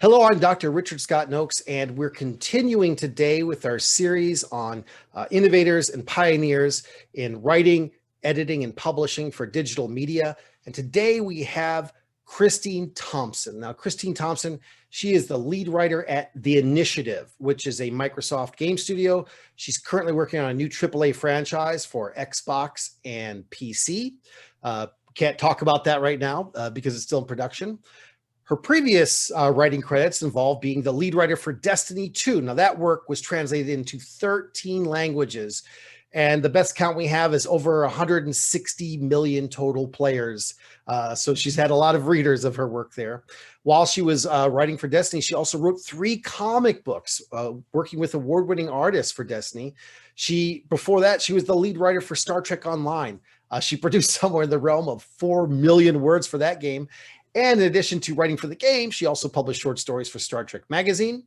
Hello, I'm Dr. Richard Scott Noakes, and we're continuing today with our series on innovators and pioneers in writing, editing, and publishing for digital media. And today we have Christine Thompson. Now, Christine Thompson, she is the lead writer at The Initiative, which is a Microsoft game studio. She's currently working on a new AAA franchise for Xbox and PC. Can't talk about that right now because it's still in production. Her previous writing credits involve being the lead writer for Destiny 2. Now, that work was translated into 13 languages, and the best count we have is over 160 million total players. So she's had a lot of readers of her work there. While she was writing for Destiny, she also wrote 3 comic books, working with award-winning artists for Destiny. Before that, she was the lead writer for Star Trek Online. She produced somewhere in the realm of 4 million words for that game. And in addition to writing for the game, she also published short stories for Star Trek Magazine.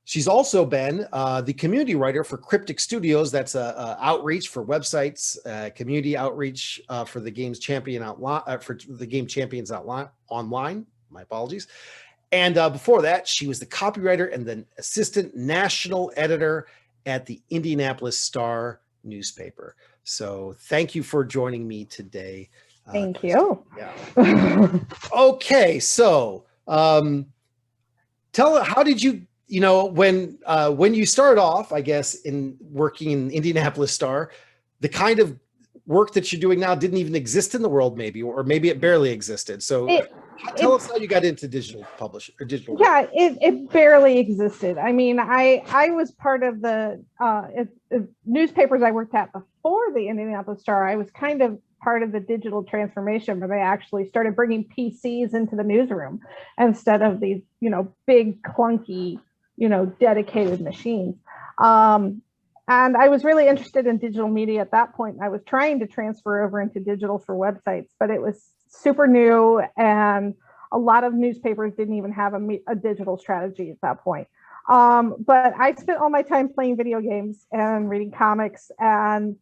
She's also been the community writer for Cryptic Studios. That's outreach for websites, community outreach for the game's champion for the game Champions Online. My apologies. And before that, she was the copywriter and then assistant national editor at the Indianapolis Star newspaper. So thank you for joining me today. Thank you. Yeah. Okay, so how did you when you started off, I guess, in working in Indianapolis Star, the kind of work that you're doing now didn't even exist in the world, maybe, or maybe it barely existed. So tell us how you got into digital publishing or digital. Yeah, it barely existed. I mean, I was part of the newspapers I worked at before the Indianapolis Star. I was kind of part of the digital transformation where they actually started bringing PCs into the newsroom instead of these, big clunky, dedicated machines. And I was really interested in digital media at that point. I was trying to transfer over into digital for websites, but it was super new and a lot of newspapers didn't even have a digital strategy at that point. But I spent all my time playing video games and reading comics and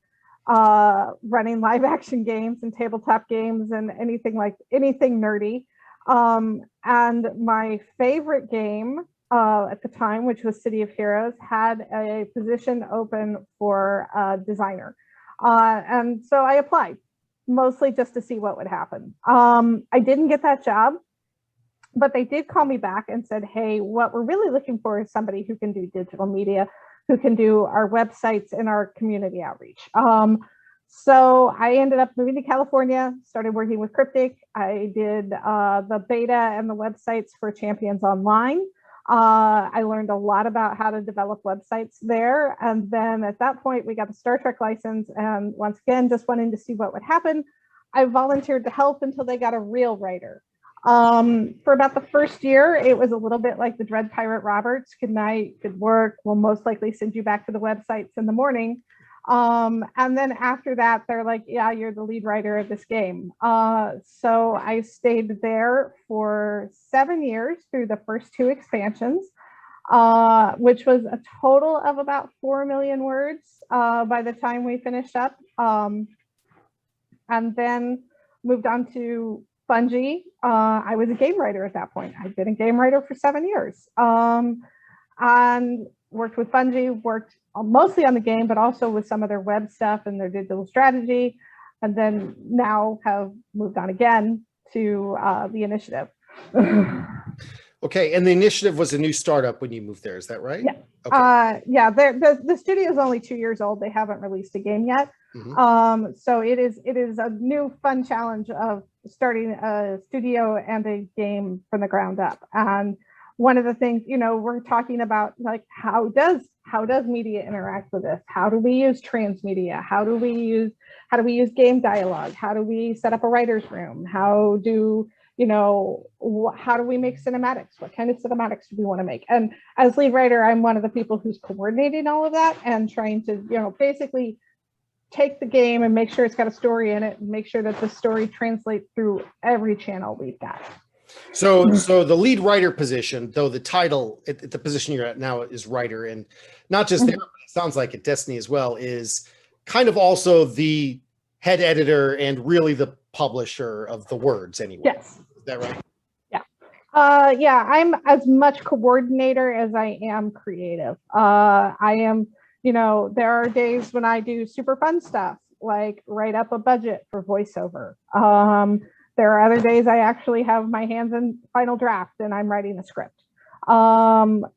running live action games and tabletop games and anything nerdy. And my favorite game at the time, which was City of Heroes, had a position open for a designer. And so I applied, mostly just to see what would happen. I didn't get that job, but they did call me back and said, hey, what we're really looking for is somebody who can do digital media, who can do our websites and our community outreach. So I ended up moving to California, started working with Cryptic. I did the beta and the websites for Champions Online. I learned a lot about how to develop websites there. And then at that point, we got the Star Trek license. And once again, just wanting to see what would happen, I volunteered to help until they got a real writer. For about the first year, it was a little bit like the Dread Pirate Roberts. Good night, good work. We'll most likely send you back to the websites in the morning. And then after that, they're like, yeah, you're the lead writer of this game. So I stayed there for 7 years through the first 2 expansions, which was a total of about 4 million words by the time we finished up. And then moved on to Bungie. I was a game writer at that point. I'd been a game writer for 7 years. And worked with Bungie, worked mostly on the game, but also with some of their web stuff and their digital strategy. And then now have moved on again to The Initiative. Okay, and The Initiative was a new startup when you moved there, is that right? Yeah. Okay. Yeah, the studio is only 2 years old. They haven't released a game yet. Mm-hmm. So it is a new fun challenge of starting a studio and a game from the ground up. And one of the things, we're talking about, like, how does media interact with this? How do we use transmedia? How do we use game dialogue? How do we set up a writer's room? How do we make cinematics? What kind of cinematics do we want to make? And as lead writer, I'm one of the people who's coordinating all of that and trying to, basically take the game and make sure it's got a story in it and make sure that the story translates through every channel we've got. So the lead writer position, though the title at the position you're at now is writer, and not just there, but it sounds like at Destiny as well, is kind of also the head editor and really the publisher of the words anyway. Yes. Is that right? Yeah. Yeah, I'm as much coordinator as I am creative. I am, there are days when I do super fun stuff, like write up a budget for voiceover. There are other days I actually have my hands in final draft and I'm writing a script. Or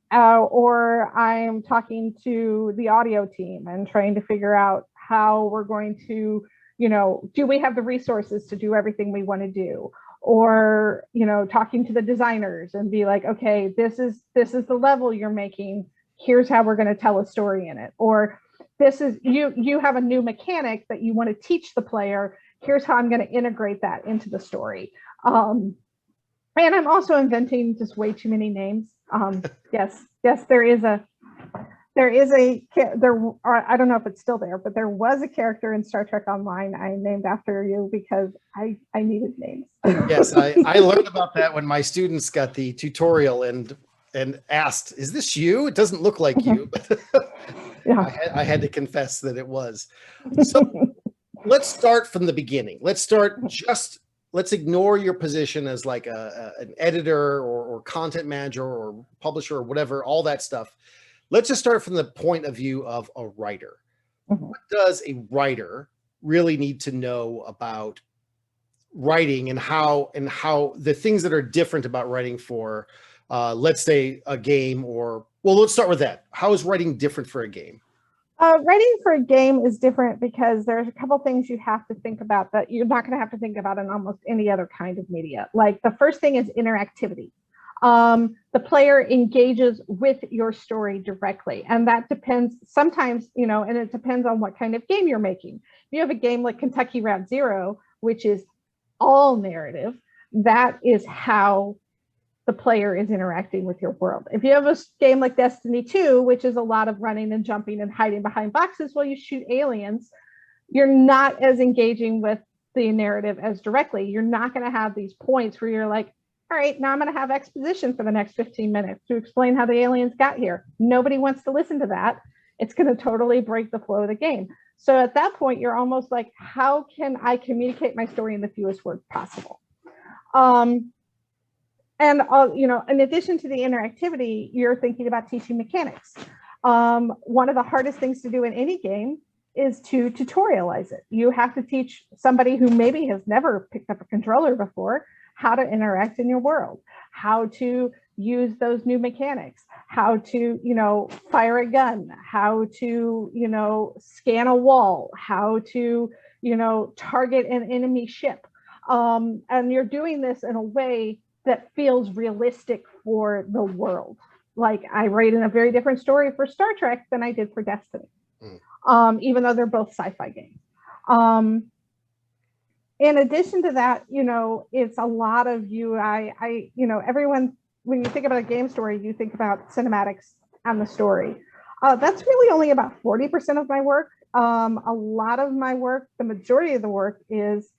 I'm talking to the audio team and trying to figure out how we're going to, do we have the resources to do everything we want to do? Or talking to the designers and be like, okay, this is the level you're making, here's how we're going to tell a story in it. Or this is you have a new mechanic that you want to teach the player, here's how I'm going to integrate that into the story. And I'm also inventing just way too many names. Yes, I don't know if it's still there, but there was a character in Star Trek Online I named after you because I needed names. Yes, I learned about that when my students got the tutorial and asked, "Is this you? It doesn't look like you." Yeah. I had to confess that it was. So let's start from the beginning. Let's ignore your position as like an editor or content manager or publisher or whatever, all that stuff. Let's just start from the point of view of a writer. What does a writer really need to know about writing, and how the things that are different about writing for, let's say, a game? Or, well, let's start with that. How is writing different for a game? Writing for a game is different because there's a couple things you have to think about that you're not going to have to think about in almost any other kind of media. Like the first thing is interactivity. The player engages with your story directly, and that depends sometimes, and it depends on what kind of game you're making. If you have a game like Kentucky Route Zero, which is all narrative, that is how the player is interacting with your world. If you have a game like Destiny 2, which is a lot of running and jumping and hiding behind boxes while you shoot aliens, you're not as engaging with the narrative as directly. You're not going to have these points where you're like, all right, now I'm going to have exposition for the next 15 minutes to explain how the aliens got here. Nobody wants to listen to that. It's going to totally break the flow of the game. So at that point, you're almost like, how can I communicate my story in the fewest words possible? In addition to the interactivity, you're thinking about teaching mechanics. One of the hardest things to do in any game is to tutorialize it. You have to teach somebody who maybe has never picked up a controller before how to interact in your world, how to use those new mechanics, how to, fire a gun, how to, scan a wall, how to, target an enemy ship. And you're doing this in a way that feels realistic for the world. Like I write in a very different story for Star Trek than I did for Destiny, even though they're both sci-fi games. In addition to that, it's a lot of UI. Everyone, when you think about a game story, you think about cinematics and the story. That's really only about 40% of my work. A lot of my work, the majority of the work, is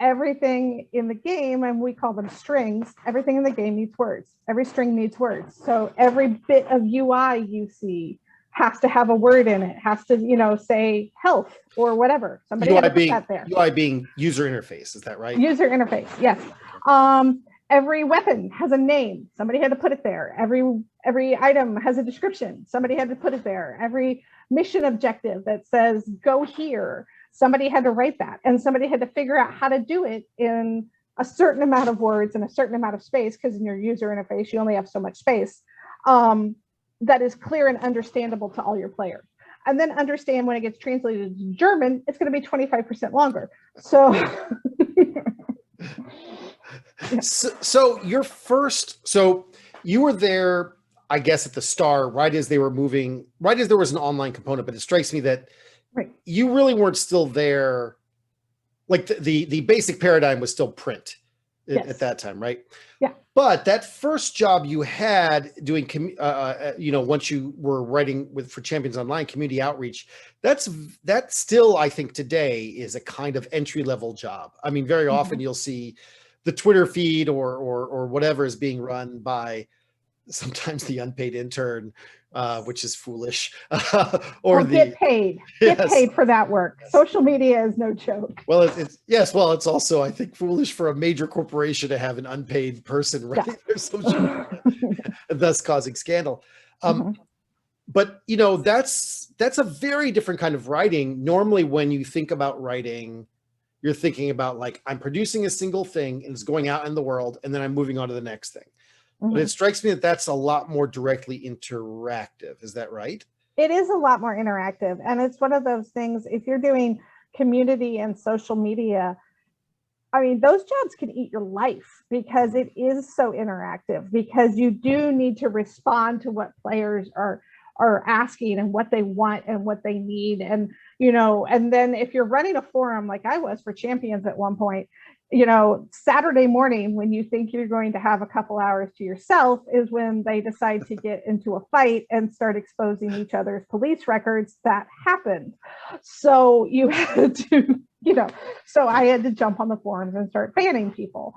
everything in the game, and we call them strings. Everything in the game needs words. Every string needs words. So every bit of UI you see has to have a word in it, has to, say health or whatever. Somebody had to put that there. UI being user interface, is that right? User interface, yes. Every weapon has a name. Somebody had to put it there. Every item has a description. Somebody had to put it there. Every mission objective that says, go here, somebody had to write that. And somebody had to figure out how to do it in a certain amount of words and a certain amount of space, because in your user interface, you only have so much space. That is clear and understandable to all your players. And then understand when it gets translated to German, it's going to be 25% longer. So, so you were there, I guess, at the start, right as they were moving, right as there was an online component, but it strikes me that you really weren't still there. Like the basic paradigm was still print at that time, right? Yeah. But that first job you had doing, once you were writing for Champions Online, community outreach, that still, I think today, is a kind of entry-level job. I mean, very often you'll see the Twitter feed or whatever is being run by sometimes the unpaid intern, which is foolish, or get paid. Get Yes. paid for that work. Social media is no joke. Well, it's also, I think, foolish for a major corporation to have an unpaid person writing their social media, thus causing scandal. But that's a very different kind of writing. Normally, when you think about writing, you're thinking about like, I'm producing a single thing and it's going out in the world, and then I'm moving on to the next thing. But it strikes me that that's a lot more directly interactive. Is that right? It is a lot more interactive. And it's one of those things, if you're doing community and social media, I mean, those jobs can eat your life because it is so interactive, because you do need to respond to what players are asking and what they want and what they need. And, and then if you're running a forum like I was for Champions at one point, Saturday morning, when you think you're going to have a couple hours to yourself, is when they decide to get into a fight and start exposing each other's police records. That happened. So you had to, so I had to jump on the forums and start banning people.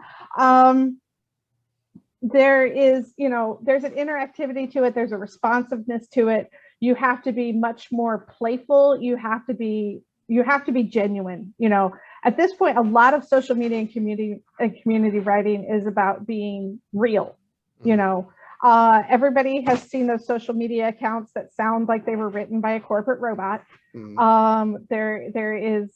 There is, there's an interactivity to it. There's a responsiveness to it. You have to be much more playful. You have to be genuine. At this point, a lot of social media and community writing is about being real. Everybody has seen those social media accounts that sound like they were written by a corporate robot. There is,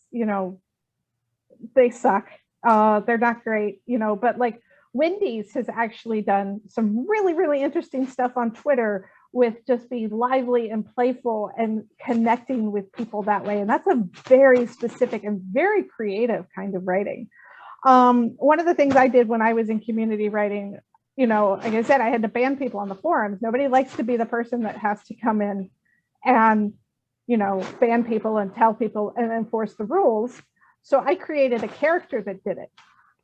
they suck. They're not great, but like Wendy's has actually done some really, really interesting stuff on Twitter with just being lively and playful and connecting with people that way. And that's a very specific and very creative kind of writing. One of the things I did when I was in community writing, like I said, I had to ban people on the forums. Nobody likes to be the person that has to come in and, ban people and tell people and enforce the rules. So I created a character that did it.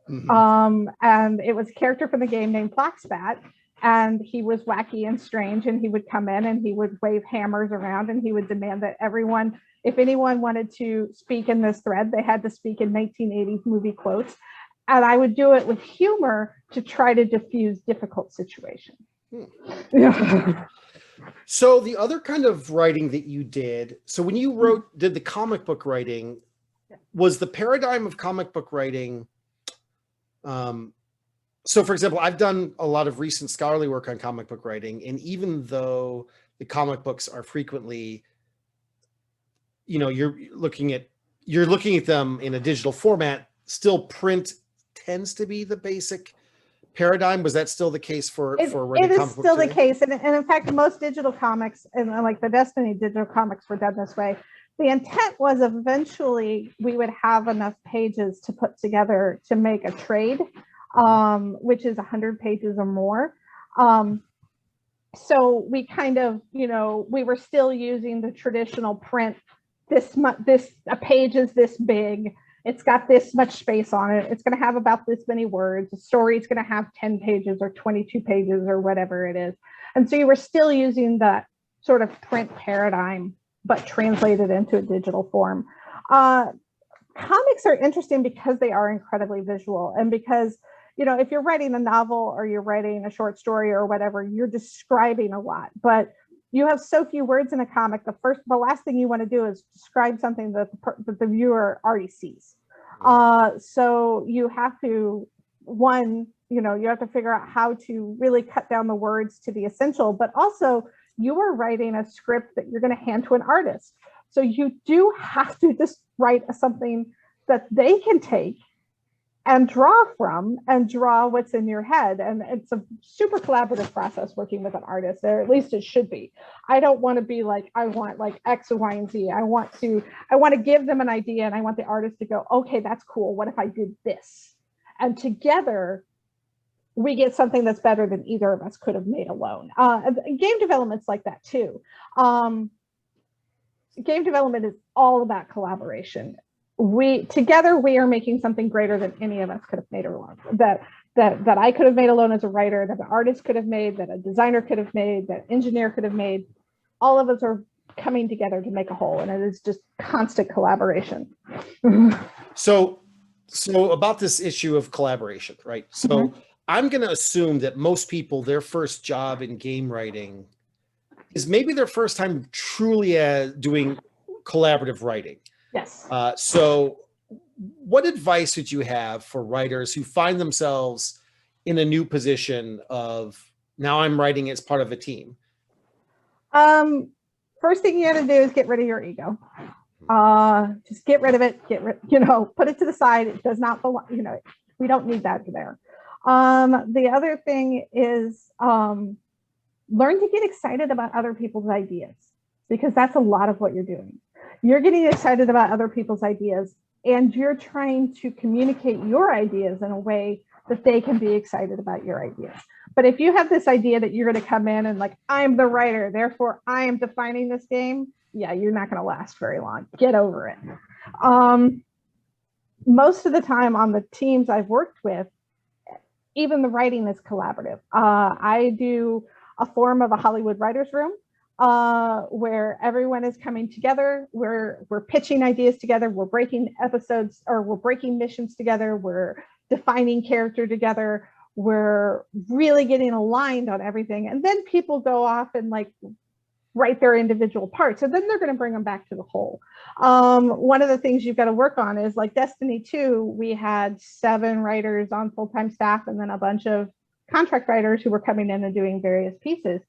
And it was a character from the game named Plaxbat. And he was wacky and strange, and he would come in and he would wave hammers around, and he would demand that everyone, if anyone wanted to speak in this thread, they had to speak in 1980s movie quotes. And I would do it with humor to try to diffuse difficult situations. So the other kind of writing that you did, so when you did the comic book writing, was the paradigm of comic book writing, so for example, I've done a lot of recent scholarly work on comic book writing, and even though the comic books are frequently, you're looking at them in a digital format, still print tends to be the basic paradigm. Was that still the case for writing it comic is still books the case, and in fact, most digital comics, and like the Destiny digital comics, were done this way. The intent was eventually we would have enough pages to put together to make a trade, which is 100 pages or more. So we kind of, we were still using the traditional print. A page is this big. It's got this much space on it. It's going to have about this many words. The story is going to have 10 pages or 22 pages or whatever it is. And so you were still using that sort of print paradigm, but translated into a digital form. Comics are interesting because they are incredibly visual, and because, if you're writing a novel or you're writing a short story or whatever, you're describing a lot, but you have so few words in a comic. The last thing you want to do is describe something that the viewer already sees. So you have to, you have to figure out how to really cut down the words to the essential, but also you are writing a script that you're going to hand to an artist. So you do have to just write something that they can take and draw from and draw what's in your head. And it's a super collaborative process working with an artist, or at least it should be. I don't want to be like, I want like X, Y, and Z. I want to give them an idea, and I want the artist to go, okay, that's cool. What if I did this? And together we get something that's better than either of us could have made alone. Game development's like that too. Game development is all about collaboration. Together we are making something greater than any of us could have made alone. That I could have made alone as a writer, that an artist could have made, that a designer could have made, that engineer could have made. All of us are coming together to make a whole, and it is just constant collaboration. So about this issue of collaboration, right? So I'm going to assume that most people, their first job in game writing is maybe their first time truly doing collaborative writing. Yes. So what advice would you have for writers who find themselves in a new position of, now I'm writing as part of a team? First thing you got to do is get rid of your ego. Just get rid of it. Put it to the side. It does not belong. We don't need that there. The other thing is learn to get excited about other people's ideas, because that's a lot of what you're doing. You're getting excited about other people's ideas, and you're trying to communicate your ideas in a way that they can be excited about your ideas. But if you have this idea that you're going to come in and like, I'm the writer, therefore I am defining this game, yeah, you're not going to last very long. Get over it. Most of the time on the teams I've worked with, even the writing is collaborative. I do a form of a Hollywood writer's room where everyone is coming together. We're pitching ideas together. We're breaking episodes, or we're breaking missions together. We're defining character together. We're really getting aligned on everything. And then people go off and like write their individual parts. And then they're going to bring them back to the whole. One of the things you've got to work on is like Destiny 2, we had 7 writers on full-time staff and then a bunch of contract writers who were coming in and doing various pieces.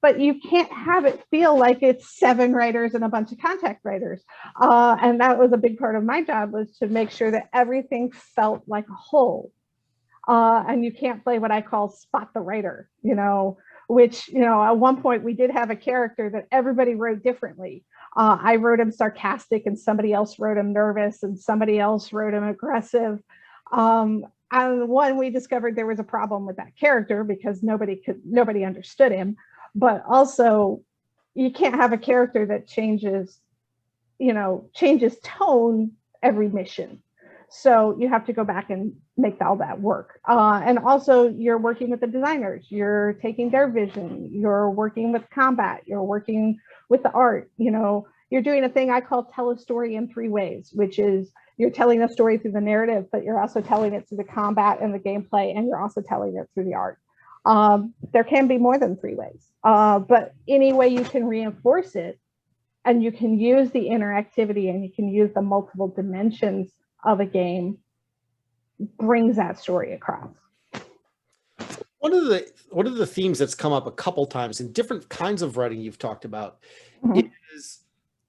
But you can't have it feel like it's 7 writers and a bunch of contract writers. And that was a big part of my job, was to make sure that everything felt like a whole. And you can't play what I call spot the writer, which, at one point we did have a character that everybody wrote differently. I wrote him sarcastic and somebody else wrote him nervous and somebody else wrote him aggressive. And one, we discovered there was a problem with that character because nobody understood him. But also you can't have a character that changes tone every mission. So you have to go back and make all that work. And also you're working with the designers, you're taking their vision, you're working with combat, you're working with the art, you're doing a thing I call tell a story in 3 ways, which is you're telling a story through the narrative, but you're also telling it through the combat and the gameplay, and you're also telling it through the art. There can be more than 3 ways, but any way you can reinforce it, and you can use the interactivity and you can use the multiple dimensions of a game, brings that story across. One of the themes that's come up a couple times in different kinds of writing you've talked about is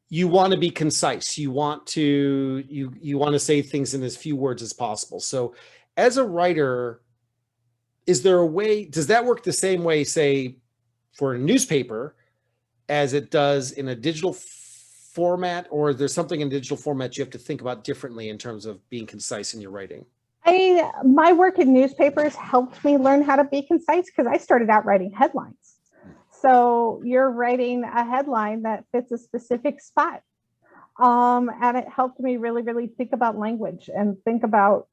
you want to be concise. You want to say things in as few words as possible. So as a writer, is there a way, does that work the same way, say, for a newspaper as it does in a digital format, or there's something in digital format you have to think about differently in terms of being concise in your writing? My work in newspapers helped me learn how to be concise because I started out writing headlines. So you're writing a headline that fits a specific spot. And it helped me really, really think about language and think about,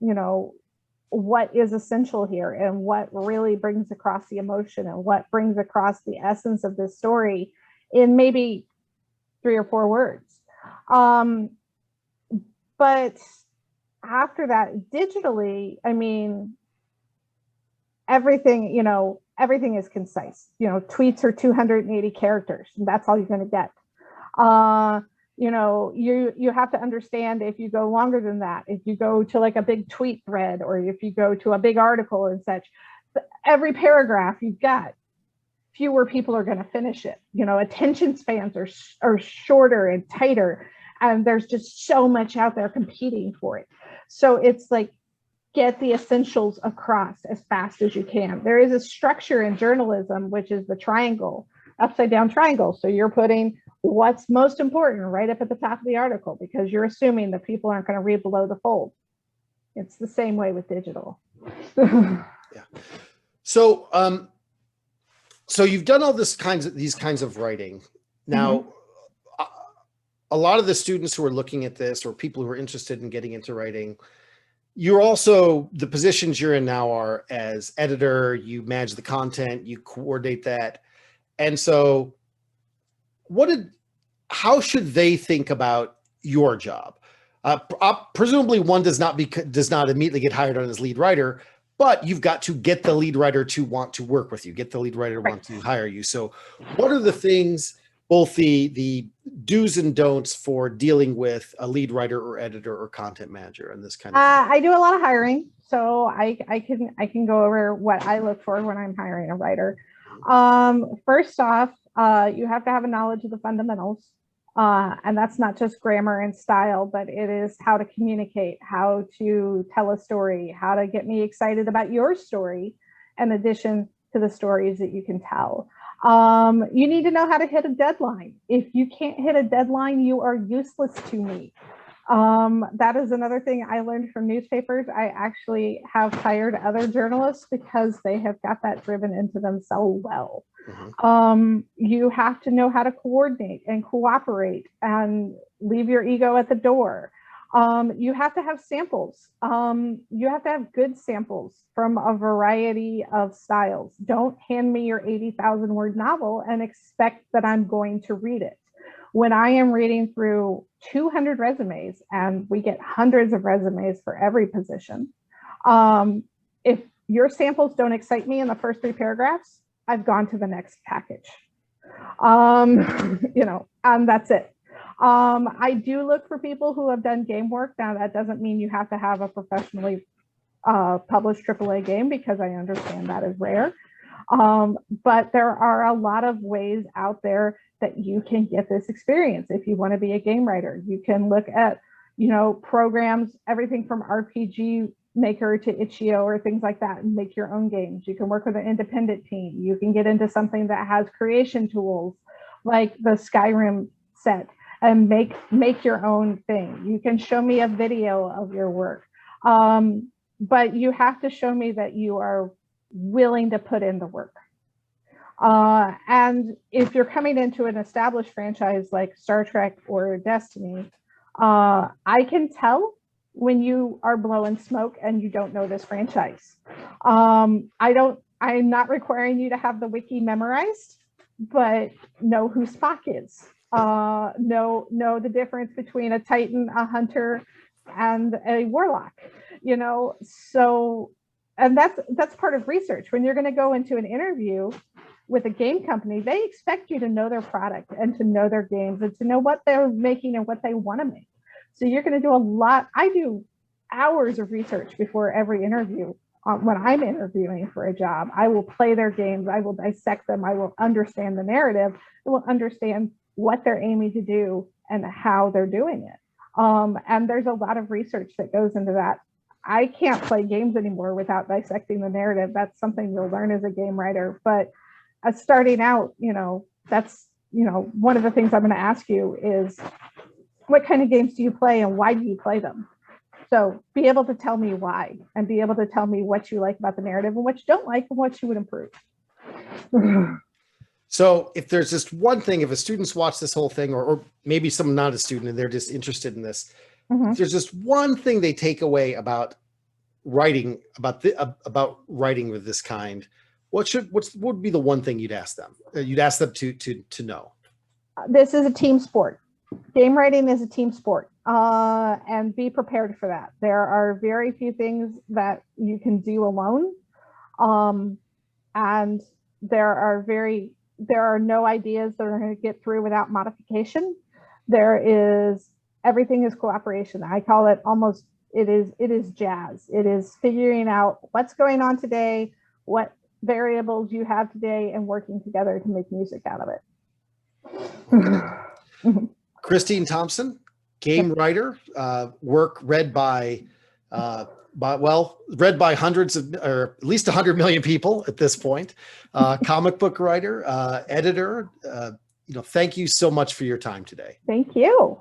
what is essential here and what really brings across the emotion and what brings across the essence of this story in maybe 3 or 4 words. But after that, digitally, everything is concise. Tweets are 280 characters, and that's all you're going to get. You have to understand, if you go longer than that, if you go to like a big tweet thread, or if you go to a big article and such, every paragraph you've got, fewer people are going to finish it. Attention spans are shorter and tighter, and there's just so much out there competing for it. So it's like, get the essentials across as fast as you can. There is a structure in journalism, which is the triangle, upside down triangle. So you're putting what's most important right up at the top of the article, because you're assuming that people aren't going to read below the fold. It's the same way with digital. Yeah. So, so you've done all these kinds of writing. Now, a lot of the students who are looking at this, or people who are interested in getting into writing, you're also, the positions you're in now are as editor, you manage the content, you coordinate that. And so how should they think about your job? Presumably one does not immediately get hired on as lead writer, but you've got to get the lead writer to want to work with you, get the lead writer to want to hire you. So what are the things, both the do's and don'ts for dealing with a lead writer or editor or content manager and this kind of thing? I do a lot of hiring, so I can go over what I look for when I'm hiring a writer. First off, you have to have a knowledge of the fundamentals. And that's not just grammar and style, but it is how to communicate, how to tell a story, how to get me excited about your story, in addition to the stories that you can tell. You need to know how to hit a deadline. If you can't hit a deadline, you are useless to me. That is another thing I learned from newspapers. I actually have hired other journalists because they have got that driven into them so well. You have to know how to coordinate and cooperate and leave your ego at the door. You have to have samples. You have to have good samples from a variety of styles. Don't hand me your 80,000 word novel and expect that I'm going to read it. When I am reading through 200 resumes, and we get hundreds of resumes for every position, if your samples don't excite me in the first 3 paragraphs, I've gone to the next package. And that's it. I do look for people who have done game work. Now, that doesn't mean you have to have a professionally published AAA game, because I understand that is rare. But there are a lot of ways out there that you can get this experience. If you want to be a game writer, you can look at, programs, everything from RPG Maker to Itch.io or things like that, and make your own games. You can work with an independent team. You can get into something that has creation tools like the Skyrim set and make your own thing. You can show me a video of your work, but you have to show me that you are willing to put in the work. And if you're coming into an established franchise like Star Trek or Destiny, I can tell when you are blowing smoke and you don't know this franchise. I'm not requiring you to have the wiki memorized, but know who Spock is. Know the difference between a Titan, a Hunter, and a Warlock. So, and that's part of research. When you're going to go into an interview with a game company, they expect you to know their product and to know their games and to know what they're making and what they want to make. So you're going to do a lot. I do hours of research before every interview. When I'm interviewing for a job, I will play their games. I will dissect them. I will understand the narrative. I will understand what they're aiming to do and how they're doing it. And there's a lot of research that goes into that. I can't play games anymore without dissecting the narrative. That's something you'll learn as a game writer. But starting out, that's, one of the things I'm going to ask you is, what kind of games do you play and why do you play them? So be able to tell me why, and be able to tell me what you like about the narrative and what you don't like and what you would improve. So if there's just one thing, if a student's watched this whole thing, or maybe someone not a student and they're just interested in this, if there's just one thing they take away about writing, about writing with this kind, what would be the one thing you'd ask them? You'd ask them to know. This is a team sport. Game writing is a team sport, and be prepared for that. There are very few things that you can do alone, and there are no ideas that are going to get through without modification. Everything is cooperation. I call it it is jazz. It is figuring out what's going on today, what variables you have today, and working together to make music out of it. Christine Thompson, game writer, work read by hundreds of, or at least 100 million people at this point. Comic book writer, editor. Thank you so much for your time today. Thank you.